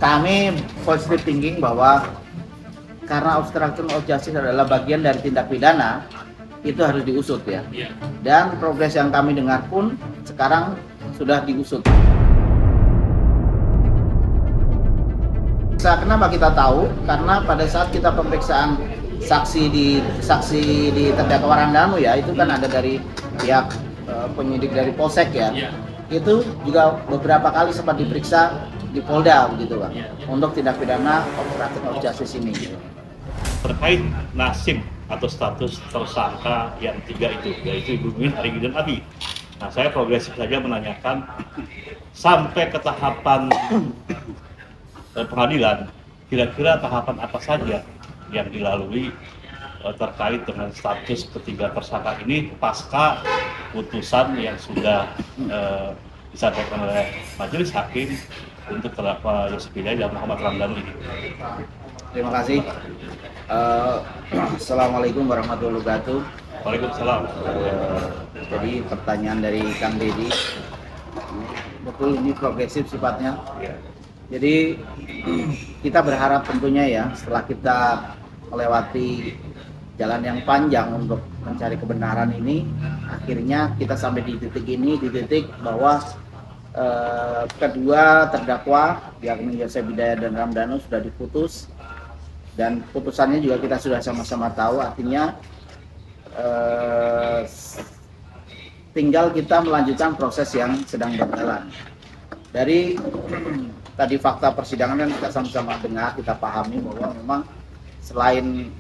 kami positive thinking bahwa karena obstruction of justice adalah bagian dari tindak pidana, itu harus diusut ya. Dan progres yang kami dengar pun sekarang sudah diusut. Kenapa kita tahu? Karena pada saat kita pemeriksaan saksi di terdakwa Ramdhanu ya, itu kan ada dari pihak penyidik dari Polsek ya. Itu juga beberapa kali sempat diperiksa di Polda begitu Pak, untuk tindak pidana obstruction of justice ini. Terkait nasib atau status tersangka yang 3 itu, yaitu Ibu Mimin, Arigi, dan Abi. Nah, saya progresif saja menanyakan sampai ke tahapan pengadilan, kira-kira tahapan apa saja yang dilalui terkait dengan status ketiga tersangka ini pasca putusan yang sudah disampaikan oleh majelis hakim untuk terdakwa Yosef Hidayat dan Muhammad Ramdhanu ini. Terima kasih. Assalamualaikum warahmatullahi wabarakatuh. Waalaikumsalam. Jadi pertanyaan dari Kang Deddy, betul ini progresif sifatnya. Jadi kita berharap tentunya ya, setelah kita melewati jalan yang panjang untuk mencari kebenaran ini, akhirnya kita sampai di titik ini, di titik bahwa kedua terdakwa yakni Yosef Hidayat dan Ramdhanu sudah diputus, dan putusannya juga kita sudah sama-sama tahu. Artinya tinggal kita melanjutkan proses yang sedang berjalan. Dari tadi fakta persidangan yang kita sama-sama dengar, kita pahami bahwa memang selain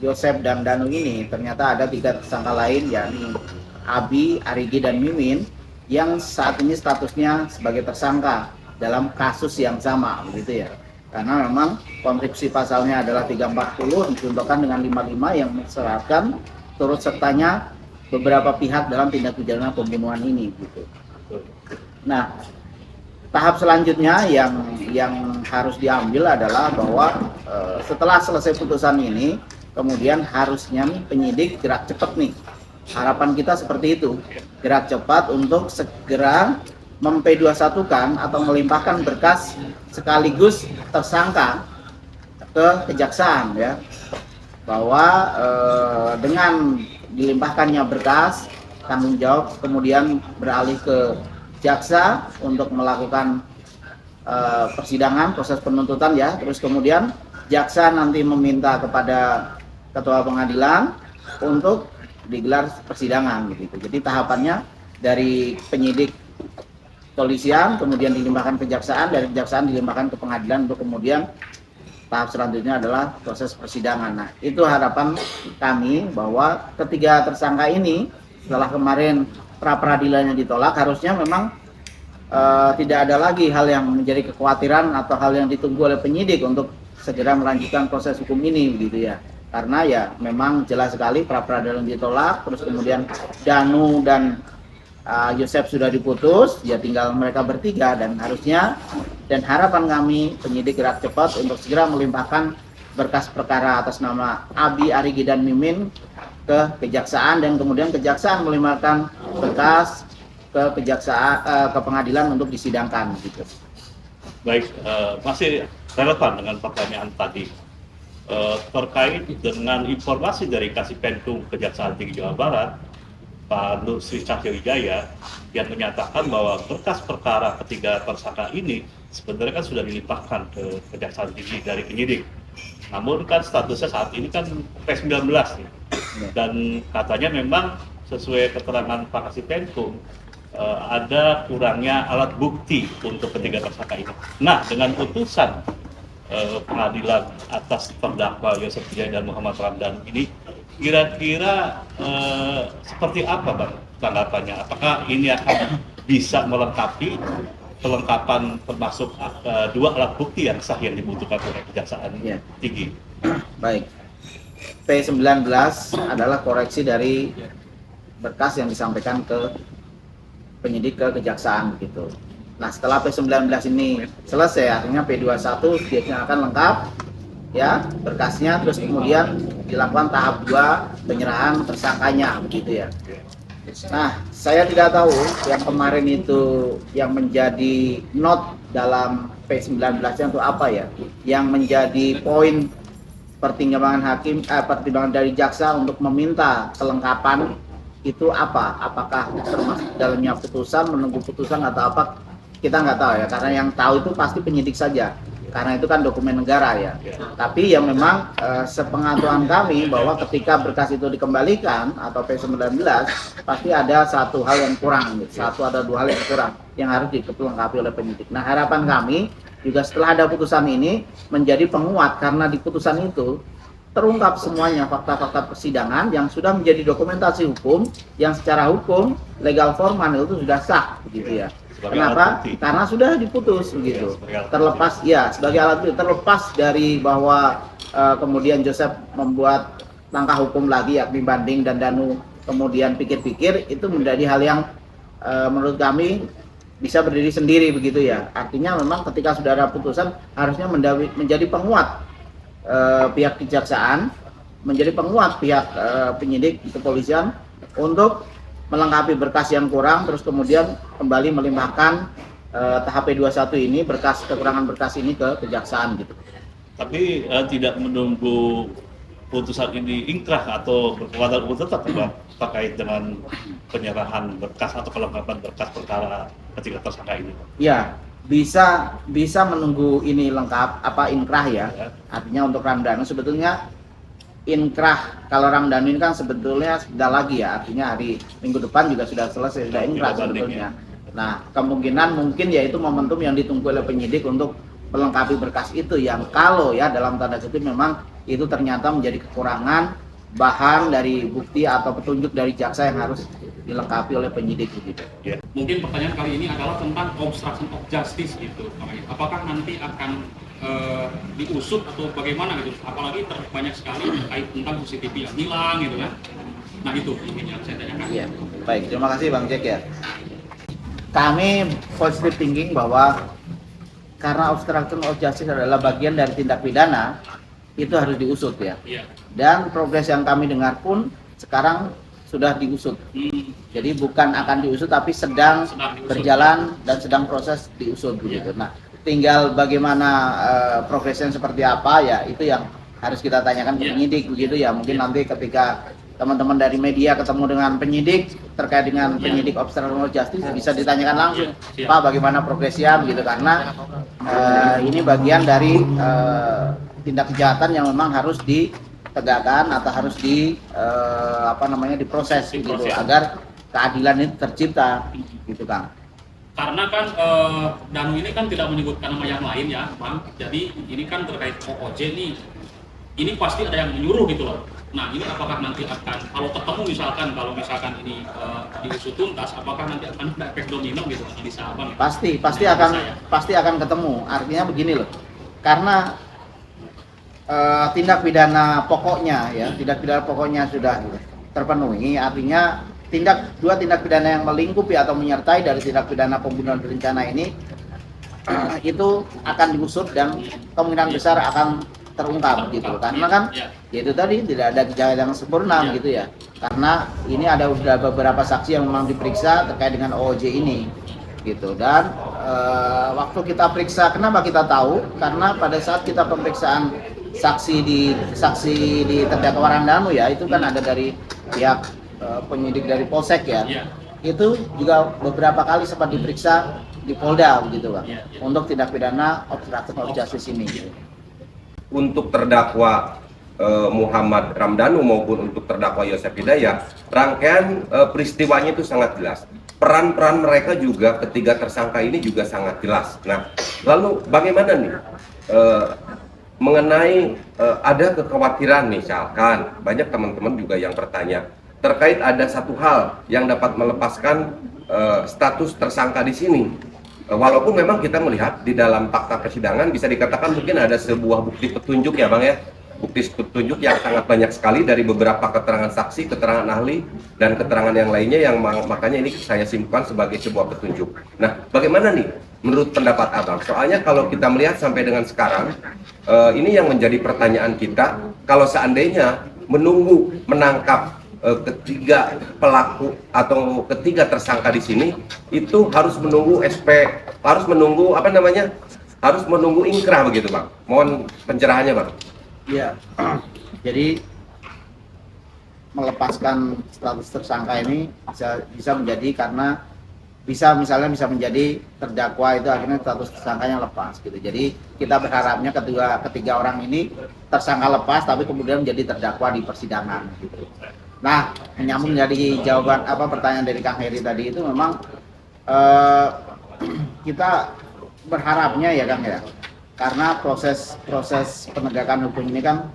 Yosef dan Danu ini ternyata ada 3 tersangka lain, yakni Abi, Arigi, dan Mimin, yang saat ini statusnya sebagai tersangka dalam kasus yang sama begitu ya. Karena memang konstruksi pasalnya adalah 340 dicontohkan dengan 55 yang mensyaratkan turut sertanya beberapa pihak dalam tindak pidana pembunuhan ini gitu. Nah, tahap selanjutnya yang harus diambil adalah bahwa setelah selesai putusan ini, kemudian harusnya penyidik gerak cepat nih. Harapan kita seperti itu, gerak cepat untuk segera mem-P21-kan atau melimpahkan berkas sekaligus tersangka ke kejaksaan ya. Bahwa dengan dilimpahkannya berkas, tanggung jawab kemudian beralih ke jaksa untuk melakukan persidangan, proses penuntutan ya. Terus kemudian jaksa nanti meminta kepada ketua pengadilan untuk digelar persidangan gitu. Jadi tahapannya dari penyidik polisian, kemudian dilimpahkan ke kejaksaan, dari kejaksaan dilimpahkan ke pengadilan untuk kemudian tahap selanjutnya adalah proses persidangan. Nah, itu harapan kami bahwa ketiga tersangka ini setelah kemarin pra peradilannya ditolak, harusnya memang tidak ada lagi hal yang menjadi kekhawatiran atau hal yang ditunggu oleh penyidik untuk segera melanjutkan proses hukum ini begitu ya. Karena ya memang jelas sekali pra peradilan ditolak, terus kemudian Danu dan Yosef sudah diputus, ya tinggal mereka bertiga, dan harusnya dan harapan kami penyidik gerak cepat untuk segera melimpahkan berkas perkara atas nama Abi, Arigi, dan Mimin ke kejaksaan, dan kemudian kejaksaan melimpahkan berkas ke kejaksaan ke pengadilan untuk disidangkan gitu. Baik, masih relevan dengan pertanyaan tadi. Terkait dengan informasi dari Kasih Penkum Kejaksaan Tinggi Jawa Barat, Pak Nusri Cahyowijaya, yang menyatakan bahwa berkas perkara ketiga tersangka ini sebenarnya kan sudah dilimpahkan ke Kejaksaan Tinggi dari penyidik. Namun kan statusnya saat ini kan P19 nih. Dan katanya memang sesuai keterangan Pak Kasih Penkum ada kurangnya alat bukti untuk ketiga tersangka ini. Nah, dengan putusan pengadilan atas terdakwa Yosef Hidayat dan Muhammad Ramdhanu ini, kira-kira seperti apa Bang tanggapannya? Apakah ini akan bisa melengkapi pelengkapan termasuk 2 alat bukti yang sah yang dibutuhkan oleh Kejaksaan Tinggi? Baik, P19 adalah koreksi dari berkas yang disampaikan ke penyidik ke kejaksaan begitu. Nah, setelah P19 ini selesai, artinya P21 dia akan lengkap ya berkasnya, terus kemudian dilakukan tahap 2 penyerahan tersangkanya begitu ya. Nah, saya tidak tahu yang kemarin itu yang menjadi note dalam P19-nya untuk apa ya? Yang menjadi poin pertimbangan dari jaksa untuk meminta kelengkapan itu apa? Apakah termasuk dalamnya putusan, menunggu putusan atau apa? Kita nggak tahu ya, karena yang tahu itu pasti penyidik saja. Karena itu kan dokumen negara ya. Tapi yang memang sepengetahuan kami bahwa ketika berkas itu dikembalikan atau P19 pasti ada satu hal yang kurang, ada dua hal yang kurang yang harus dilengkapi oleh penyidik. Nah, harapan kami juga setelah ada putusan ini menjadi penguat, karena di putusan itu terungkap semuanya fakta-fakta persidangan yang sudah menjadi dokumentasi hukum yang secara hukum legal formal itu sudah sah begitu ya. Kenapa? Karena sudah diputus begitu. Terlepas ya sebagai alat bukti, terlepas dari bahwa kemudian Joseph membuat langkah hukum lagi yakni banding dan Danu kemudian pikir-pikir, itu menjadi hal yang menurut kami bisa berdiri sendiri begitu ya. Artinya memang ketika sudah ada putusan harusnya menjadi penguat pihak kejaksaan, menjadi penguat pihak penyidik kepolisian untuk melengkapi berkas yang kurang, terus kemudian kembali melimpahkan tahap P21 ini, kekurangan berkas ini ke kejaksaan gitu. Tapi tidak menunggu putusan ini ingkrah atau berkekuatan hukum tetap terkait dengan penyerahan berkas atau kelengkapan berkas perkara ketiga tersangka ini. Ya, bisa menunggu ini lengkap ingkrah ya. Artinya untuk Ramdhanu sebetulnya inkrah, kalau Ramdhanu ini kan sebetulnya sudah lagi ya, artinya hari Minggu depan juga sudah selesai, sudah inkrah sebetulnya. Nah, kemungkinan mungkin yaitu momentum yang ditunggu oleh penyidik untuk melengkapi berkas itu, yang kalau ya dalam tanda kutip memang itu ternyata menjadi kekurangan bahan dari bukti atau petunjuk dari jaksa yang harus dilengkapi oleh penyidik begitu. Ya. Mungkin pertanyaan kali ini adalah tentang obstruction of justice gitu. Apakah nanti akan diusut atau bagaimana gitu? Apalagi banyak sekali terkait tentang CCTV yang hilang gitu kan. Nah itu yang saya tanyakan. Iya. Baik, terima kasih Bang Jack ya. Kami positive thinking bahwa karena obstruction of justice adalah bagian dari tindak pidana, itu harus diusut ya. Iya. Dan progres yang kami dengar pun sekarang sudah diusut. Jadi bukan akan diusut tapi sedang berjalan dan sedang proses diusut begitu. Nah, tinggal bagaimana progresnya seperti apa ya, itu yang harus kita tanyakan ke penyidik begitu ya. Mungkin nanti ketika teman-teman dari media ketemu dengan penyidik terkait dengan penyidik obstruction of justice bisa ditanyakan langsung, Pak bagaimana progresnya begitu, karena ini bagian dari tindak kejahatan yang memang harus ditegakkan atau harus diproses gitu agar keadilan itu tercipta gitu Kang. Karena kan Danu ini kan tidak menyebutkan nama yang lain ya Bang, jadi ini kan terkait OOJ nih, ini pasti ada yang menyuruh gitu loh. Nah ini apakah nanti akan, kalau ketemu kalau misalkan ini diusut tuntas, apakah nanti akan ada efek domino gitu analisa Abang? Pasti akan ketemu. Artinya begini loh, karena tindak pidana pokoknya sudah terpenuhi, artinya dua tindak pidana yang melingkupi atau menyertai dari tindak pidana pembunuhan berencana ini itu akan diusut dan kemungkinan besar akan terungkap gitu, karena kan yaitu tadi tidak ada kejahatan yang sempurna gitu ya, karena ini ada beberapa saksi yang memang diperiksa terkait dengan OOJ ini gitu. Dan waktu kita periksa, kenapa kita tahu, karena pada saat kita pemeriksaan saksi di terdakwa Ramdhanu ya, itu kan ada dari pihak penyidik dari Polsek ya, itu juga beberapa kali sempat diperiksa di Polda begitu Bang, untuk tindak pidana obstruction of justice ini. Untuk terdakwa Muhammad Ramdhanu maupun untuk terdakwa Yosef Hidayat, rangkaian peristiwanya itu sangat jelas. Peran-peran mereka juga ketiga tersangka ini juga sangat jelas. Nah, lalu bagaimana nih mengenai ada kekhawatiran, misalkan banyak teman-teman juga yang bertanya terkait ada satu hal yang dapat melepaskan status tersangka di sini. Walaupun memang kita melihat di dalam fakta persidangan bisa dikatakan mungkin ada sebuah bukti petunjuk ya Bang ya, bukti petunjuk yang sangat banyak sekali dari beberapa keterangan saksi, keterangan ahli, dan keterangan yang lainnya yang makanya ini saya simpulkan sebagai sebuah petunjuk. Nah, bagaimana nih menurut pendapat Abang? Soalnya kalau kita melihat sampai dengan sekarang, ini yang menjadi pertanyaan kita, kalau seandainya menunggu menangkap ketiga pelaku atau ketiga tersangka di sini itu harus menunggu harus menunggu harus menunggu ingkrah begitu Bang? Mohon pencerahannya Bang. Iya. Jadi melepaskan status tersangka ini bisa menjadi karena misalnya bisa menjadi terdakwa itu akhirnya status tersangkanya lepas gitu. Jadi kita berharapnya ketiga orang ini tersangka lepas tapi kemudian menjadi terdakwa di persidangan gitu. Nah, menyambung dari jawaban pertanyaan dari Kang Heri tadi itu memang kita berharapnya ya Kang ya. Karena proses penegakan hukum ini kan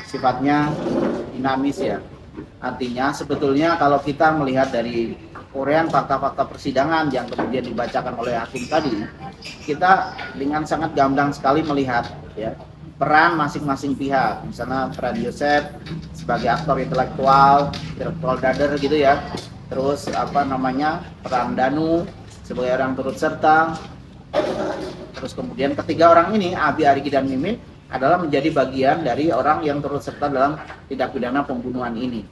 sifatnya dinamis ya. Artinya sebetulnya kalau kita melihat dari uraian fakta-fakta persidangan yang kemudian dibacakan oleh hakim tadi, kita dengan sangat gamblang sekali melihat ya peran masing-masing pihak. Misalnya peran Yosef sebagai aktor intelektual dader gitu ya. Terus peran Danu sebagai orang turut serta. Terus kemudian ketiga orang ini, Abi, Ariki, dan Mimin adalah menjadi bagian dari orang yang turut serta dalam tindak pidana pembunuhan ini.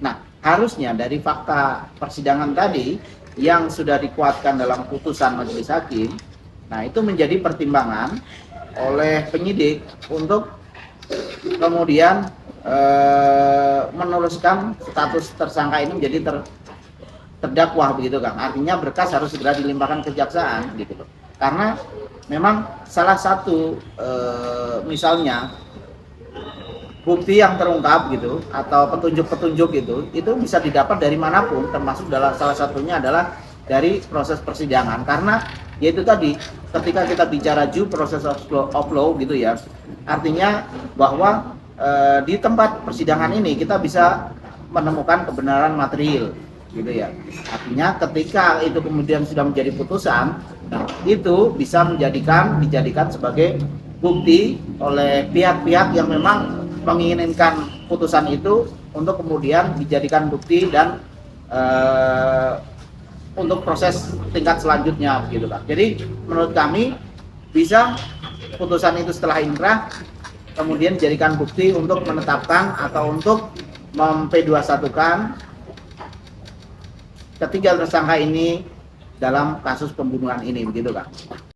Nah, harusnya dari fakta persidangan tadi yang sudah dikuatkan dalam putusan majelis hakim, nah itu menjadi pertimbangan oleh penyidik untuk kemudian meneruskan status tersangka ini menjadi terdakwa begitu Kang. Artinya berkas harus segera dilimpahkan kejaksaan gitu loh. Karena memang salah satu misalnya bukti yang terungkap gitu atau petunjuk-petunjuk itu bisa didapat dari manapun, termasuk salah satunya adalah dari proses persidangan. Karena yaitu tadi ketika kita bicara due process of law gitu ya, artinya bahwa di tempat persidangan ini kita bisa menemukan kebenaran material gitu ya. Artinya ketika itu kemudian sudah menjadi putusan, nah itu bisa dijadikan sebagai bukti oleh pihak-pihak yang memang menginginkan putusan itu untuk kemudian dijadikan bukti dan untuk proses tingkat selanjutnya begitu Pak. Jadi menurut kami bisa putusan itu setelah inkrah kemudian dijadikan bukti untuk menetapkan atau untuk mem-P21-kan ketiga tersangka ini dalam kasus pembunuhan ini begitu Kak.